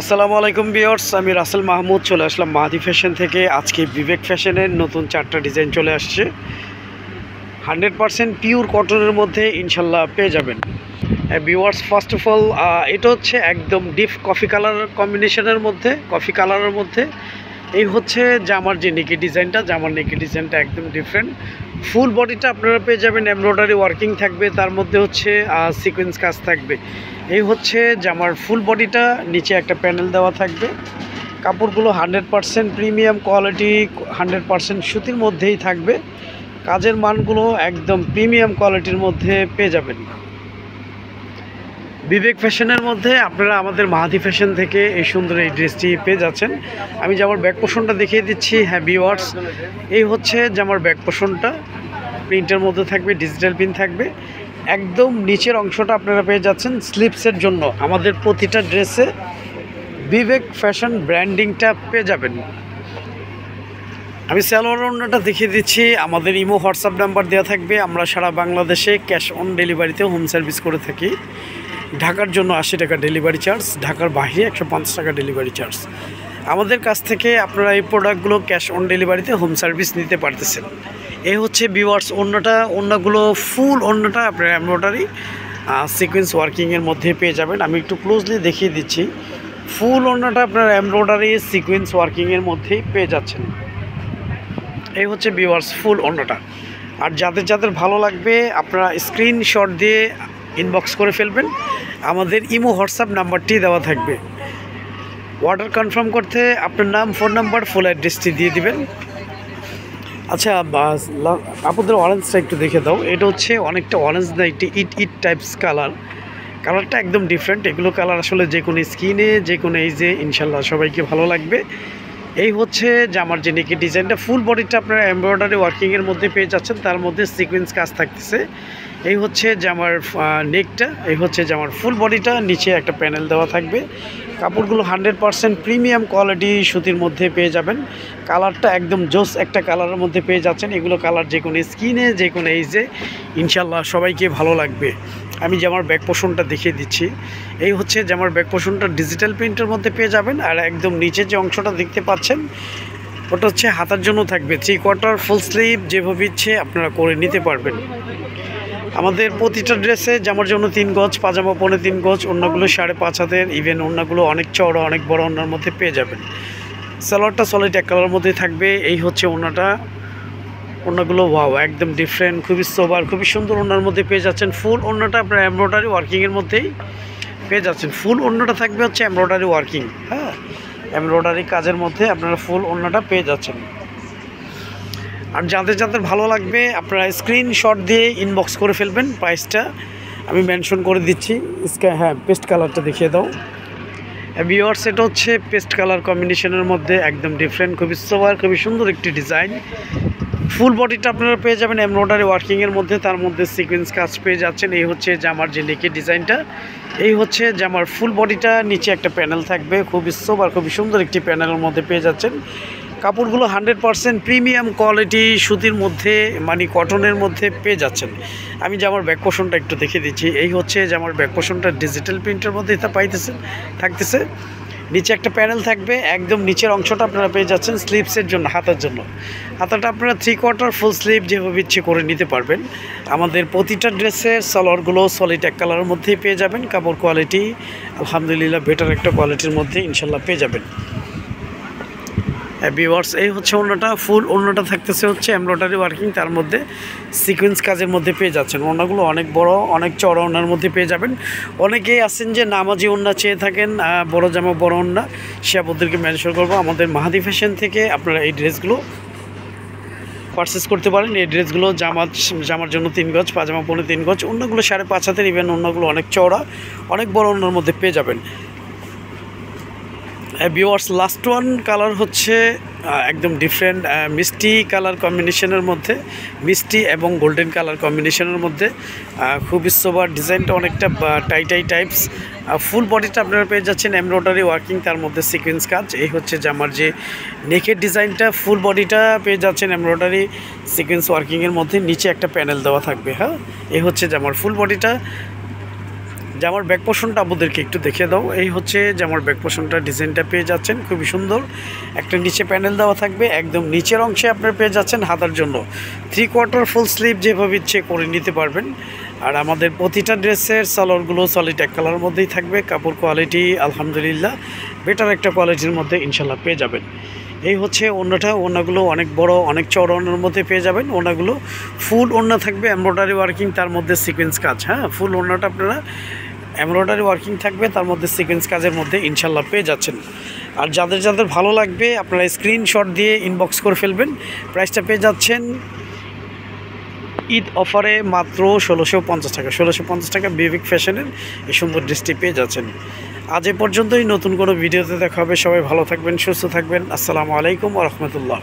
আসসালামু আলাইকুম ভিউয়ার্স, আমি রাসেল মাহমুদ চলে আসলাম মাহাদি ফ্যাশন থেকে। আজকে বিবেক ফ্যাশনের নতুন 4টা ডিজাইন চলে আসছে। 100% পিওর কটনের মধ্যে ইনশাল্লাহ পেয়ে যাবেন। ভিউয়ার্স, ফার্স্ট অফ অল এটা হচ্ছে একদম ডিপ কফি কালারের মধ্যে এই হচ্ছে জামার যে নেকি ডিজাইনটা, জামার নেকি ডিজাইনটা একদম ডিফারেন্ট। ফুল বডিটা আপনারা পেয়ে যাবেন এমব্রয়ডারি ওয়ার্কিং থাকবে, তার মধ্যে হচ্ছে সিকোয়েন্স কাজ থাকবে। এই হচ্ছে জামার ফুল বডিটা, নিচে একটা প্যানেল দেওয়া থাকবে। কাপড়গুলো 100% প্রিমিয়াম কোয়ালিটি, 100% সুতির মধ্যেই থাকবে। কাজের মানগুলো একদম প্রিমিয়াম কোয়ালিটির মধ্যে পেয়ে যাবেন। বিবেক ফ্যাশনের মধ্যে আপনারা আমাদের মাহাদি ফ্যাশন থেকে এই সুন্দর এই ড্রেসটি পেয়ে যাচ্ছেন। আমি জামার ব্যাক পোর্শনটা দেখিয়ে দিচ্ছি। হ্যাঁ ভিউয়ার্স, এই হচ্ছে জামার ব্যাক পোর্শনটা, প্রিন্টের মধ্যে থাকবে, ডিজিটাল প্রিন্ট থাকবে। একদম নিচের অংশটা আপনারা পেয়ে যাচ্ছেন স্লিপসের জন্য। আমাদের প্রতিটা ড্রেসে বিবেক ফ্যাশন ব্র্যান্ডিংটা পেয়ে যাবেন। আমি সালোয়ার ওড়নাটা দেখিয়ে দিচ্ছি। আমাদের ইমো হোয়াটসঅ্যাপ নাম্বার দেওয়া থাকবে। আমরা সারা বাংলাদেশে ক্যাশ অন ডেলিভারিতে হোম সার্ভিস করে থাকি। ঢাকার জন্য 80 টাকা ডেলিভারি চার্জ, ঢাকার বাইরে 150 টাকা ডেলিভারি চার্জ। আমাদের কাছ থেকে আপনারা এই প্রোডাক্টগুলো ক্যাশ অন ডেলিভারিতে হোম সার্ভিস নিতে পারতেছেন। এই হচ্ছে ভিউয়ার্স ওড়নাগুলো ফুল ওড়নাটা আপনারা এমব্রয়ডারি সিকোয়েন্স ওয়ার্কিংয়ের মধ্যে পেয়ে যাবেন। আমি একটু ক্লোজলি দেখিয়ে দিচ্ছি। ফুল ওড়নাটা আপনারা এমব্রয়ডারি সিকোয়েন্স ওয়ার্কিংয়ের মধ্যেই পেয়ে যাচ্ছেন। এই হচ্ছে ভিউয়ার্স ফুল ওড়নাটা। আর যাদের ভালো লাগবে আপনারা স্ক্রিনশট দিয়ে ইনবক্স করে ফেলবেন। আমাদের ইমো হোয়াটসঅ্যাপ নাম্বারটি দেওয়া থাকবে। অর্ডার কনফার্ম করতে আপনার নাম, ফোন নাম্বার, ফুল অ্যাড্রেসটি দিয়ে দিবেন। আচ্ছা, আপনাদের অরেঞ্জটা একটু দেখে দাও। এটা হচ্ছে অনেকটা অরেঞ্জ না, একটি ইট টাইপস কালারটা একদম ডিফারেন্ট। এগুলো কালার আসলে যে কোনো স্কিনে, যে কোনো এইজে ইনশাল্লাহ সবাইকে ভালো লাগবে। এই হচ্ছে জামার যে নেকি ডিজাইনটা, ফুল বডিটা আপনারা এমব্রয়ডারি ওয়ার্কিংয়ের মধ্যে পেয়ে যাচ্ছেন, তার মধ্যে সিকোয়েন্স কাজ থাকতেছে। এই হচ্ছে জামার নেকটা, এই হচ্ছে জামার ফুল বডিটা, নিচে একটা প্যানেল দেওয়া থাকবে। কাপড়গুলো 100% প্রিমিয়াম কোয়ালিটি সুতির মধ্যে পেয়ে যাবেন। কালারটা একদম জোস একটা কালারের মধ্যে পেয়ে যাচ্ছেন। এগুলো কালার যে কোনো স্কিনে, যে কোনো এইজে ইনশাল্লাহ সবাইকে ভালো লাগবে। আমি জামার ব্যাক পোর্শনটা দেখিয়ে দিচ্ছি। এই হচ্ছে জামার ব্যাক পোর্শনটা ডিজিটাল প্রিন্টের মধ্যে পেয়ে যাবেন। আর একদম নিচে যে অংশটা দেখতে পাচ্ছেন ওটা হচ্ছে হাতার জন্য থাকবে। 3/4 ফুল স্লিভ যেভাবে ইচ্ছে আপনারা করে নিতে পারবেন। আমাদের প্রতিটা ড্রেসে জামার জন্য 3 গজ, পাজামা 3.5 গজ, ওড়নাগুলো 5.5 হাতের, ইভেন ওড়নাগুলো অনেক চওড়া, অনেক বড় ওড়নার মধ্যে পেয়ে যাবেন। সালোয়ারটা সলিড এক কালারের মধ্যে থাকবে। এই হচ্ছে ওড়নাগুলো ওয়াও একদম ডিফারেন্ট, খুবই সোবার, খুবই সুন্দর ওড়নার মধ্যে পেয়ে যাচ্ছেন। ফুল ওড়নাটা আপনারা এমব্রয়ডারি ওয়ার্কিংয়ের মধ্যেই পেয়ে যাচ্ছেন। ফুল ওড়নাটা থাকবে হচ্ছে এমব্রয়ডারি ওয়ার্কিং, হ্যাঁ, এমব্রয়ডারি কাজের মধ্যে আপনারা ফুল ওড়নাটা পেয়ে যাচ্ছেন। আর যাদের ভালো লাগবে আপনারা স্ক্রিনশট দিয়ে ইনবক্স করে ফেলবেন। প্রাইসটা আমি মেনশন করে দিচ্ছি। হ্যাঁ, পেস্ট কালারটা দেখিয়ে দাও। ভিউয়ার্স, এটা হচ্ছে পেস্ট কালার কম্বিনেশনের মধ্যে একদম ডিফারেন্ট, খুবই সোবার, খুবই সুন্দর একটি ডিজাইন। ফুল বডিটা আপনারা পেয়ে যাবেন এমব্রয়ডারি ওয়ার্কিংয়ের মধ্যে, তার মধ্যে সিকোয়েন্স কাজ পেয়ে যাচ্ছেন। এই হচ্ছে জামার যে নেকি ডিজাইনটা, এই হচ্ছে জামার ফুল বডিটা, নিচে একটা প্যানেল থাকবে, খুবই সোবার, খুবই সুন্দর একটি প্যানেলের মধ্যে পেয়ে যাচ্ছেন। কাপড়গুলো 100% প্রিমিয়াম কোয়ালিটি সুতির মধ্যে, মানে কটনের মধ্যে পেয়ে যাচ্ছেন। আমি জামার ব্যাক পোর্শনটা একটু দেখিয়ে দিচ্ছি। এই হচ্ছে জামার ব্যাক পোর্শনটা ডিজিটাল প্রিন্টের মধ্যে থাকতেছে। নিচে একটা প্যানেল থাকবে। একদম নিচের অংশটা আপনারা পেয়ে যাচ্ছেন স্লিভসের জন্য, হাতার জন্য। হাতাটা আপনারা 3/4 ফুল স্লিভ যেভাবে ইচ্ছে করে নিতে পারবেন। আমাদের প্রতিটা ড্রেসের সালোয়ারগুলো সলিড এক কালারের মধ্যেই পেয়ে যাবেন। কাপড় কোয়ালিটি আলহামদুলিল্লাহ বেটার একটা কোয়ালিটির মধ্যে ইনশাল্লাহ পেয়ে যাবেন। ভিউয়ার্স, এই হচ্ছে ওড়নাটা, ফুল ওড়নাটা থাকতেছে হচ্ছে এমব্রয়ডারি ওয়ার্কিং, তার মধ্যে সিকোয়েন্স কাজের মধ্যে পেয়ে যাচ্ছেন। ওড়নাগুলো অনেক বড়, অনেক চওড়া ওড়নার মধ্যে পেয়ে যাবেন। অনেকেই আছেন যে নামাজি ওড়না চেয়ে থাকেন, বড় জামা বড় ওড়না, সে আপনাদেরকে মেনশন করবো। আমাদের মাহাদি ফ্যাশন থেকে আপনারা এই ড্রেসগুলো পারচেস করতে পারেন। এই ড্রেসগুলো জামার জন্য 3 গজ, পাজামা 3.5 গজ, ওড়নাগুলো 5.5 হাতের, ইভেন ওড়নাগুলো অনেক চওড়া, অনেক বড় ওড়নার মধ্যে পেয়ে যাবেন। ভিউয়ার্স, লাস্ট ওয়ান কালার হচ্ছে একদম ডিফারেন্ট, মিষ্টি কালার কম্বিনেশনের মধ্যে, মিষ্টি এবং গোল্ডেন কালার কম্বিনেশনের মধ্যে খুবই সোবার। ডিজাইনটা অনেকটা টাই টাইপস। ফুল বডিটা আপনারা পেয়ে যাচ্ছেন এমব্রয়ডারি ওয়ার্কিং, তার মধ্যে সিকোয়েন্স কাজ। এই হচ্ছে জামার যে নেকের ডিজাইনটা, ফুল বডিটা পেয়ে যাচ্ছেন এমব্রয়ডারি সিকোয়েন্স ওয়ার্কিংয়ের মধ্যে, নিচে একটা প্যানেল দেওয়া থাকবে। হ্যাঁ, এই হচ্ছে জামার ফুল বডিটা, জামার ব্যাক পোর্শনটা আপনাদেরকে একটু দেখিয়ে দাও। এই হচ্ছে জামার ব্যাক পোর্শনটা, ডিজাইনটা পেয়ে যাচ্ছেন খুবই সুন্দর। একটা নিচে প্যানেল দেওয়া থাকবে, একদম নিচের অংশে আপনারা পেয়ে যাচ্ছেন হাতার জন্য 3/4 ফুল স্লিভ যেভাবে ইচ্ছে করে নিতে পারবেন। আর আমাদের প্রতিটা ড্রেসের সালোয়ারগুলো সলিড এক কালারের মধ্যেই থাকবে। কাপড় কোয়ালিটি আলহামদুলিল্লাহ বেটার একটা কোয়ালিটির মধ্যে ইনশাল্লাহ পেয়ে যাবেন। এই হচ্ছে ওড়নাটা, ওড়নাগুলো অনেক বড় অনেক চওড়া ওড়নার মধ্যে পেয়ে যাবেন। ওড়নাগুলো ফুল ওড়না থাকবে, এমব্রয়ডারি ওয়ার্কিং, তার মধ্যে সিকোয়েন্স কাজ। হ্যাঁ, ফুল ওড়নাটা আপনারা এমব্রয়ডারি ওয়ার্কিং থাকবে, তার মধ্যে সিকোয়েন্স কাজের মধ্যে ইনশাল্লাহ পেয়ে যাচ্ছেন। আর যাদের যাদের ভালো লাগবে আপনারা স্ক্রিনশট দিয়ে ইনবক্স করে ফেলবেন। প্রাইসটা পেয়ে যাচ্ছেন ঈদ অফারে মাত্র 1650 টাকা। 1650 টাকা বিবিক ফ্যাশনের এই সুন্দর ড্রেসটি পেয়ে যাচ্ছেন। আজ এ পর্যন্তই, নতুন কোনো ভিডিওতে দেখা হবে। সবাই ভালো থাকবেন, সুস্থ থাকবেন। আসসালামু আলাইকুম ওয়া রাহমাতুল্লাহ।